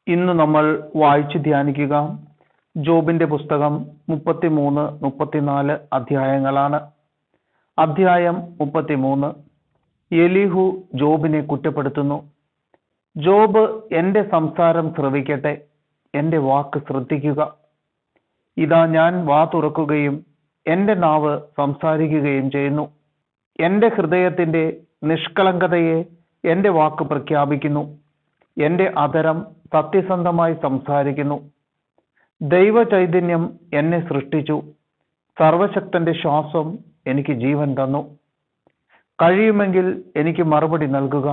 ഇന്ന് നമ്മൾ വായിച്ചു ധ്യാനിക്കുക ജോബിന്റെ പുസ്തകം 33, 34 അധ്യായങ്ങളാണ്. അധ്യായം 33. എലീഹു ജോബിനെ കുറ്റപ്പെടുത്തുന്നു. ജോബ് എന്റെ സംസാരം ശ്രവിക്കട്ടെ, എന്റെ വാക്ക് ശ്രദ്ധിക്കുക. ഇതാ ഞാൻ വാ തുറക്കുകയും എന്റെ നാവ് സംസാരിക്കുകയും ചെയ്യുന്നു. എന്റെ ഹൃദയത്തിന്റെ നിഷ്കളങ്കതയെ എന്റെ വാക്ക് പ്രഖ്യാപിക്കുന്നു. എന്റെ അധരം സത്യസന്ധമായി സംസാരിക്കുന്നു. ദൈവ ചൈതന്യം എന്നെ സൃഷ്ടിച്ചു. സർവശക്തന്റെ ശ്വാസം എനിക്ക് ജീവൻ തന്നു. കഴിയുമെങ്കിൽ എനിക്ക് മറുപടി നൽകുക.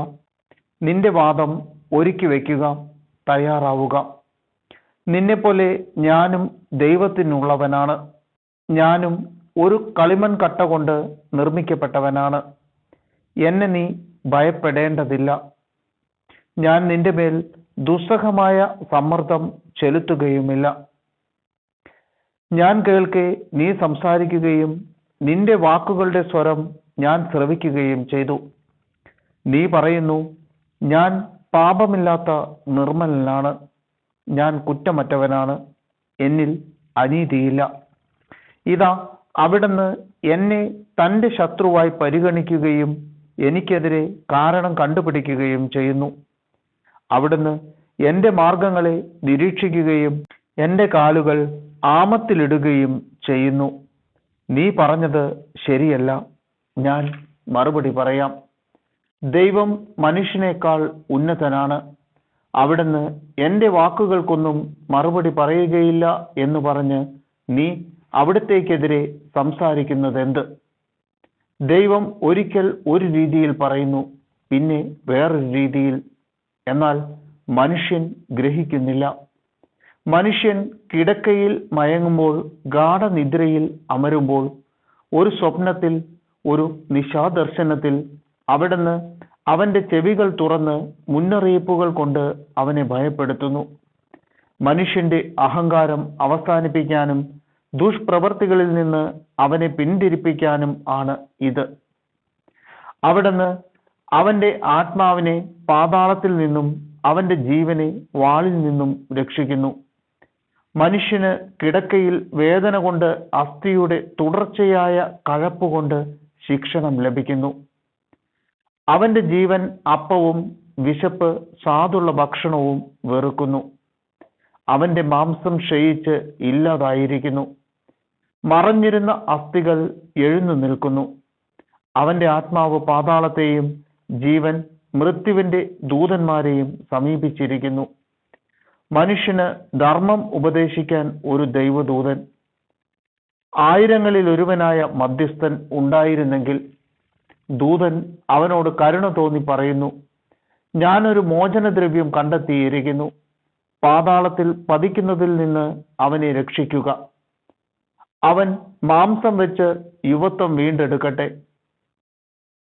നിന്റെ വാദം ഒരുക്കി വയ്ക്കുക, തയ്യാറാവുക. നിന്നെപ്പോലെ ഞാനും ദൈവത്തിനുള്ളവനാണ്. ഞാനും ഒരു കളിമൺ കട്ട കൊണ്ട് നിർമ്മിക്കപ്പെട്ടവനാണ്. എന്നെ നീ ഭയപ്പെടേണ്ടതില്ല. ഞാൻ നിന്റെ മേൽ ദുസ്സഹമായ സമ്മർദ്ദം ചെലുത്തുകയുമില്ല. ഞാൻ കേൾക്കെ നീ സംസാരിക്കുകയും നിന്റെ വാക്കുകളുടെ സ്വരം ഞാൻ ശ്രവിക്കുകയും ചെയ്തു. നീ പറയുന്നു, ഞാൻ പാപമില്ലാത്ത നിർമ്മലനാണ്, ഞാൻ കുറ്റമറ്റവനാണ്, എന്നിൽ അനീതിയില്ല. ഇതാ അവിടുന്ന് എന്നെ തൻ്റെ ശത്രുവായി പരിഗണിക്കുകയും എനിക്കെതിരെ കാരണം കണ്ടുപിടിക്കുകയും ചെയ്യുന്നു. അവിടുന്ന് എൻ്റെ മാർഗങ്ങളെ നിരീക്ഷിക്കുകയും എൻ്റെ കാലുകൾ ആമത്തിലിടുകയും ചെയ്യുന്നു. നീ പറഞ്ഞത് ശരിയല്ല, ഞാൻ മറുപടി പറയാം. ദൈവം മനുഷ്യനേക്കാൾ ഉന്നതനാണ്. അവിടുന്ന് എൻ്റെ വാക്കുകൾക്കൊന്നും മറുപടി പറയുകയില്ല എന്ന് പറഞ്ഞ് നീ അവിടത്തേക്കെതിരെ സംസാരിക്കുന്നതെന്ത്? ദൈവം ഒരിക്കൽ ഒരു രീതിയിൽ പറയുന്നു, പിന്നെ വേറൊരു രീതിയിൽ. എന്നാൽ മനുഷ്യൻ ഗ്രഹിക്കുന്നില്ല. മനുഷ്യൻ കിടക്കയിൽ മയങ്ങുമ്പോൾ, ഗാഢനിദ്രയിൽ അമരുമ്പോൾ, ഒരു സ്വപ്നത്തിൽ, ഒരു നിശാദർശനത്തിൽ അവിടുന്ന് അവന്റെ ചെവികൾ തുറന്ന് മുന്നറിയിപ്പുകൾ കൊണ്ട് അവനെ ഭയപ്പെടുത്തുന്നു. മനുഷ്യന്റെ അഹങ്കാരം അവസാനിപ്പിക്കാനും ദുഷ്പ്രവർത്തികളിൽ നിന്ന് അവനെ പിന്തിരിപ്പിക്കാനും ആണ് ഇത്. അവിടുന്ന് അവന്റെ ആത്മാവിനെ പാതാളത്തിൽ നിന്നും അവന്റെ ജീവനെ വാളിൽ നിന്നും രക്ഷിക്കുന്നു. മനുഷ്യന് കിടക്കയിൽ വേദന കൊണ്ട് അസ്ഥിയുടെ തുടർച്ചയായ കഴപ്പുകൊണ്ട് ശിക്ഷണം ലഭിക്കുന്നു. അവന്റെ ജീവൻ അപ്പവും വിശപ്പ് സ്വാദുള്ള ഭക്ഷണവും വെറുക്കുന്നു. അവന്റെ മാംസം ക്ഷയിച്ച് ഇല്ലാതായിരിക്കുന്നു. മറഞ്ഞിരുന്ന അസ്ഥികൾ എഴുന്നു നിൽക്കുന്നു. അവന്റെ ആത്മാവ് പാതാളത്തെയും ജീവൻ മൃത്യുവിന്റെ ദൂതന്മാരെയും സമീപിച്ചിരിക്കുന്നു. മനുഷ്യന് ധർമ്മം ഉപദേശിക്കാൻ ഒരു ദൈവദൂതൻ, ആയിരങ്ങളിൽ ഒരുവനായ മധ്യസ്ഥൻ ഉണ്ടായിരുന്നെങ്കിൽ. ദൂതൻ അവനോട് കരുണ തോന്നി പറയുന്നു, ഞാനൊരു മോചനദ്രവ്യം കണ്ടെത്തിയിരിക്കുന്നു. പാതാളത്തിൽ പതിക്കുന്നതിൽ നിന്ന് അവനെ രക്ഷിക്കുക. അവൻ മാംസം വെച്ച് യുവത്വം വീണ്ടെടുക്കട്ടെ.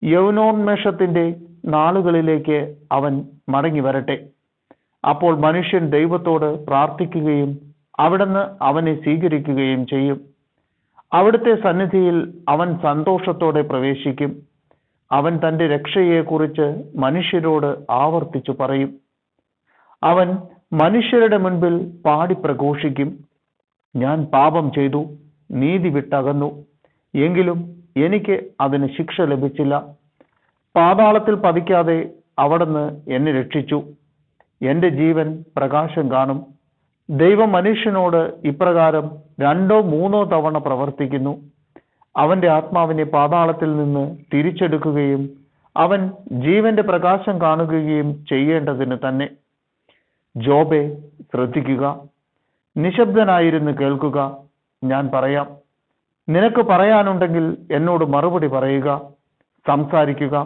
യൗവനോന്മേഷത്തിന്റെ നാളുകളിലേക്ക് അവൻ മടങ്ങി വരട്ടെ. അപ്പോൾ മനുഷ്യൻ ദൈവത്തോട് പ്രാർത്ഥിക്കുകയും അവിടുന്ന് അവനെ സ്വീകരിക്കുകയും ചെയ്യും. അവിടുത്തെ സന്നിധിയിൽ അവൻ സന്തോഷത്തോടെ പ്രവേശിക്കും. അവൻ തൻ്റെ രക്ഷയെക്കുറിച്ച് മനുഷ്യരോട് ആവർത്തിച്ചു പറയും. അവൻ മനുഷ്യരുടെ മുൻപിൽ പാടി പ്രഘോഷിക്കും, ഞാൻ പാപം ചെയ്തു, നീതി വിട്ടകന്നു, എങ്കിലും എനിക്ക് അതിന് ശിക്ഷ ലഭിച്ചില്ല. പാതാളത്തിൽ പതിക്കാതെ അവിടുന്ന് എന്നെ രക്ഷിച്ചു. എൻ്റെ ജീവൻ പ്രകാശം കാണും. ദൈവം മനുഷ്യനോട് ഇപ്രകാരം 2 or 3 തവണ പ്രവർത്തിക്കുന്നു. അവന്റെ ആത്മാവിനെ പാതാളത്തിൽ നിന്ന് തിരിച്ചെടുക്കുകയും അവൻ ജീവന്റെ പ്രകാശം കാണുകയും ചെയ്യേണ്ടതിന് തന്നെ. ജോബേ, ശ്രദ്ധിക്കുക, നിശബ്ദനായിരുന്നു കേൾക്കുക. ഞാൻ പറയാം. നിനക്ക് പറയാനുണ്ടെങ്കിൽ എന്നോട് മറുപടി പറയുക, സംസാരിക്കുക.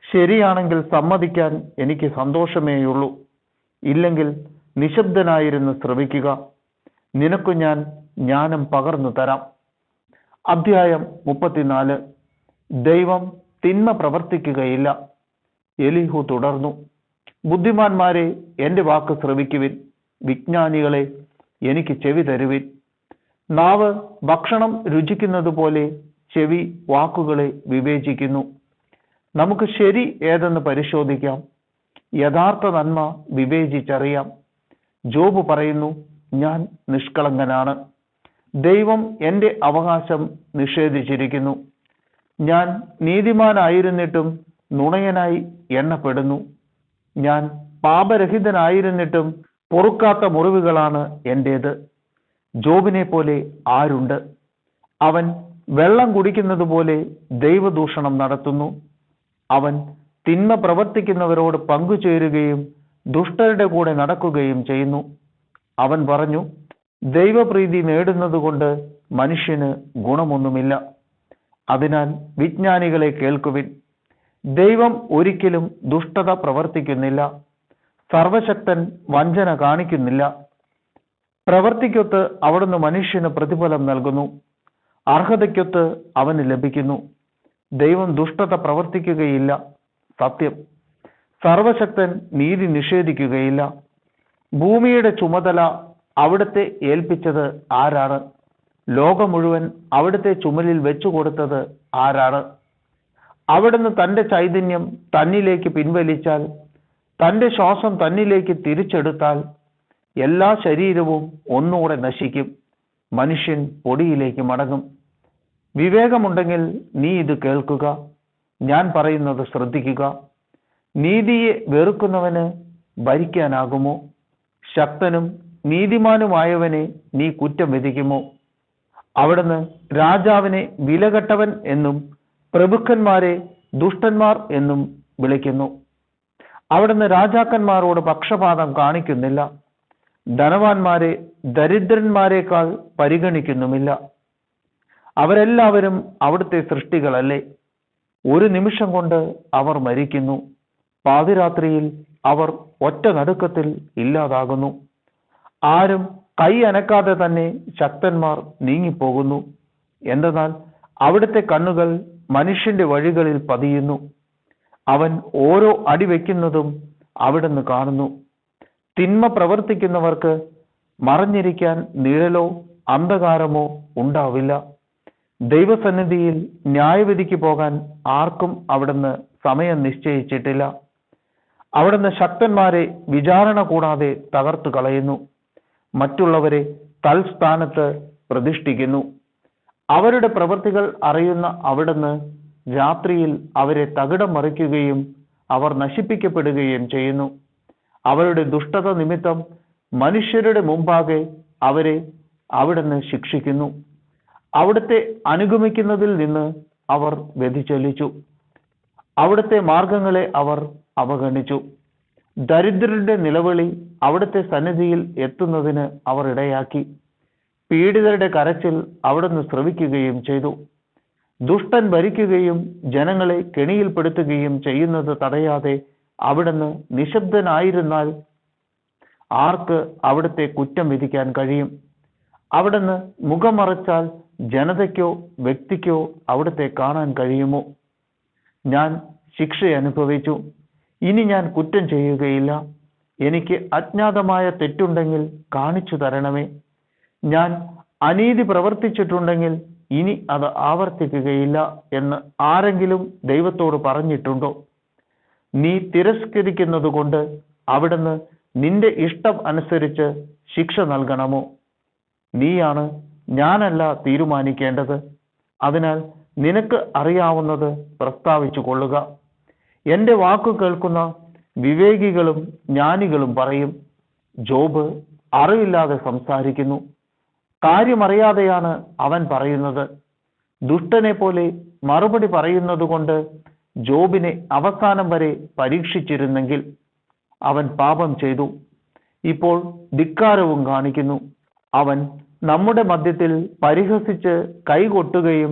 ശരിയാണെങ്കിൽ സമ്മതിക്കാൻ എനിക്ക് സന്തോഷമേയുള്ളൂ. ഇല്ലെങ്കിൽ നിശബ്ദനായിരുന്നു ശ്രവിക്കുക. നിനക്കു ഞാൻ ജ്ഞാനം പകർന്നു തരാം. അധ്യായം 34. ദൈവം തിന്മ പ്രവർത്തിക്കുകയില്ല. എലീഹു തുടർന്നു, ബുദ്ധിമാന്മാരെ എൻ്റെ വാക്ക് ശ്രവിക്കുവിൻ, വിജ്ഞാനികളെ എനിക്ക് ചെവി തരുവിൻ. നാവ് ഭക്ഷണം രുചിക്കുന്നത് പോലെ ചെവി വാക്കുകളെ വിവേചിക്കുന്നു. നമുക്ക് ശരി ഏതെന്ന് പരിശോധിക്കാം. യഥാർത്ഥ നന്മ വിവേചിച്ചറിയാം. ജോബ് പറയുന്നു, ഞാൻ നിഷ്കളങ്കനാണ്. ദൈവം എൻ്റെ അവകാശം നിഷേധിച്ചിരിക്കുന്നു. ഞാൻ നീതിമാനായിരുന്നിട്ടും നുണയനായി എണ്ണപ്പെടുന്നു. ഞാൻ പാപരഹിതനായിരുന്നിട്ടും പൊറുക്കാത്ത മുറിവുകളാണ് എൻ്റേത്. ജോബിനെ പോലെ ആരുണ്ട്? അവൻ വെള്ളം കുടിക്കുന്നത് പോലെ ദൈവദൂഷണം നടത്തുന്നു. അവൻ തിന്മ പ്രവർത്തിക്കുന്നവരോട് പങ്കുചേരുകയും ദുഷ്ടരുടെ കൂടെ നടക്കുകയും ചെയ്യുന്നു. അവൻ പറഞ്ഞു, ദൈവപ്രീതി നേടുന്നതുകൊണ്ട് മനുഷ്യന് ഗുണമൊന്നുമില്ല. അതിനാൽ വിജ്ഞാനികളെ കേൾക്കുവിൻ. ദൈവം ഒരിക്കലും ദുഷ്ടത പ്രവർത്തിക്കുന്നില്ല. സർവശക്തൻ വഞ്ചന കാണിക്കുന്നില്ല. പ്രവൃത്തിക്കൊത്ത് അവിടുന്ന് മനുഷ്യന് പ്രതിഫലം നൽകുന്നു. അർഹതയ്ക്കൊത്ത് അവന് ലഭിക്കുന്നു. ദൈവം ദുഷ്ടത പ്രവർത്തിക്കുകയില്ല. സത്യം. സർവശക്തൻ നീതി നിഷേധിക്കുകയില്ല. ഭൂമിയുടെ ചുമതല അവിടുത്തെ ഏൽപ്പിച്ചത് ആരാണ്? ലോകം മുഴുവൻ അവിടുത്തെ ചുമലിൽ വെച്ചുകൊടുത്തത് ആരാണ്? അവിടുന്ന് തൻ്റെ ചൈതന്യം തന്നിലേക്ക് പിൻവലിച്ചാൽ, തൻ്റെ ശ്വാസം തന്നിലേക്ക് തിരിച്ചെടുത്താൽ, എല്ലാ ശരീരവും ഒന്നുകൂടെ നശിക്കും. മനുഷ്യൻ പൊടിയിലേക്ക് മടങ്ങും. വിവേകമുണ്ടെങ്കിൽ നീ ഇത് കേൾക്കുക. ഞാൻ പറയുന്നത് ശ്രദ്ധിക്കുക. നീതിയെ വെറുക്കുന്നവന് ഭരിക്കാനാകുമോ? ശക്തനും നീതിമാനുമായവനെ നീ കുറ്റം വിധിക്കുമോ? അവിടുന്ന് രാജാവിനെ വിലകെട്ടവൻ എന്നും പ്രഭുക്കന്മാരെ ദുഷ്ടന്മാർ എന്നും വിളിക്കുന്നു. അവിടുന്ന് രാജാക്കന്മാരോട് പക്ഷപാതം കാണിക്കുന്നില്ല. ധനവാന്മാരെ ദരിദ്രന്മാരെക്കാൾ പരിഗണിക്കുന്നുമില്ല. അവരെല്ലാവരും അവിടുത്തെ സൃഷ്ടികളല്ലേ? ഒരു നിമിഷം കൊണ്ട് അവർ മരിക്കുന്നു. പാതിരാത്രിയിൽ അവർ ഒറ്റ നടുക്കത്തിൽ ഇല്ലാതാകുന്നു. ആരും കൈ അനക്കാതെ തന്നെ ശക്തന്മാർ നീങ്ങിപ്പോകുന്നു. എന്തെന്നാൽ അവിടുത്തെ കണ്ണുകൾ മനുഷ്യന്റെ വഴികളിൽ പതിയുന്നു. അവൻ ഓരോ അടി വയ്ക്കുന്നതും അവിടുന്ന് കാണുന്നു. തിന്മ പ്രവർത്തിക്കുന്നവർക്ക് മറഞ്ഞിരിക്കാൻ നിഴലോ അന്ധകാരമോ ഉണ്ടാവില്ല. ദൈവസന്നിധിയിൽ ന്യായവിധിക്ക് പോകാൻ ആർക്കും അവിടുന്ന് സമയം നിശ്ചയിച്ചിട്ടില്ല. അവിടുന്ന് ശക്തന്മാരെ വിചാരണ കൂടാതെ തകർത്തു കളയുന്നു. മറ്റുള്ളവരെ തൽസ്ഥാനത്ത് പ്രതിഷ്ഠിക്കുന്നു. അവരുടെ പ്രവൃത്തികൾ അറിയുന്ന അവിടുന്ന് രാത്രിയിൽ അവരെ തകിടം മറിക്കുകയും അവർ നശിപ്പിക്കപ്പെടുകയും ചെയ്യുന്നു. അവരുടെ ദുഷ്ടത നിമിത്തം മനുഷ്യരുടെ മുമ്പാകെ അവരെ അവിടുന്ന് ശിക്ഷിക്കുന്നു. അവിടുത്തെ അനുഗമിക്കുന്നതിൽ നിന്ന് അവർ വ്യതിചലിച്ചു. അവിടുത്തെ മാർഗങ്ങളെ അവർ അവഗണിച്ചു. ദരിദ്രരുടെ നിലവിളി അവിടുത്തെ സന്നിധിയിൽ എത്തുന്നതിന് അവർ ഇടയാക്കി. പീഡിതരുടെ കരച്ചിൽ അവിടുന്ന് ശ്രവിക്കുകയും ചെയ്തു. ദുഷ്ടൻ ഭരിക്കുകയും ജനങ്ങളെ കെണിയിൽപ്പെടുത്തുകയും ചെയ്യുന്നത് തടയാതെ അവിടുന്ന് നിശബ്ദനായിരുന്നാൽ ആർക്ക് അവിടുത്തെ കുറ്റം വിധിക്കാൻ കഴിയും? അവിടുന്ന് മുഖം മറച്ചാൽ ജനതയ്ക്കോ വ്യക്തിക്കോ അവിടുത്തെ കാണാൻ കഴിയുമോ? ഞാൻ ശിക്ഷ അനുഭവിച്ചു, ഇനി ഞാൻ കുറ്റം ചെയ്യുകയില്ല. എനിക്ക് അജ്ഞാതമായ തെറ്റുണ്ടെങ്കിൽ കാണിച്ചു തരണമേ. ഞാൻ അനീതി പ്രവർത്തിച്ചിട്ടുണ്ടെങ്കിൽ ഇനി അത് ആവർത്തിക്കുകയില്ല എന്ന് ആരെങ്കിലും ദൈവത്തോട് പറഞ്ഞിട്ടുണ്ടോ? നീ തിരസ്കരിക്കുന്നത് കൊണ്ട് അവിടുന്ന് നിന്റെ ഇഷ്ടം അനുസരിച്ച് ശിക്ഷ നൽകണമോ? നീയാണ്, ഞാനല്ല തീരുമാനിക്കേണ്ടത്. അതിനാൽ നിനക്ക് അറിയാവുന്നത് പ്രസ്താവിച്ചു കൊള്ളുക. എൻ്റെ വാക്കു കേൾക്കുന്ന വിവേകികളും ജ്ഞാനികളും പറയും, ജോബ് അറിവില്ലാതെ സംസാരിക്കുന്നു. കാര്യമറിയാതെയാണ് അവൻ പറയുന്നത്. ദുഷ്ടനെ പോലെ മറുപടി പറയുന്നത് കൊണ്ട് ജോബിനെ അവസാനം വരെ പരീക്ഷിച്ചിരുന്നെങ്കിൽ അവൻ പാപം ചെയ്തു. ഇപ്പോൾ ധിക്കാരവും കാണിക്കുന്നു. അവൻ നമ്മുടെ മധ്യത്തിൽ പരിഹസിച്ച് കൈകൊട്ടുകയും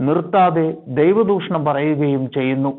നിർത്താതെ ദൈവദൂഷണം പറയുകയും ചെയ്യുന്നു.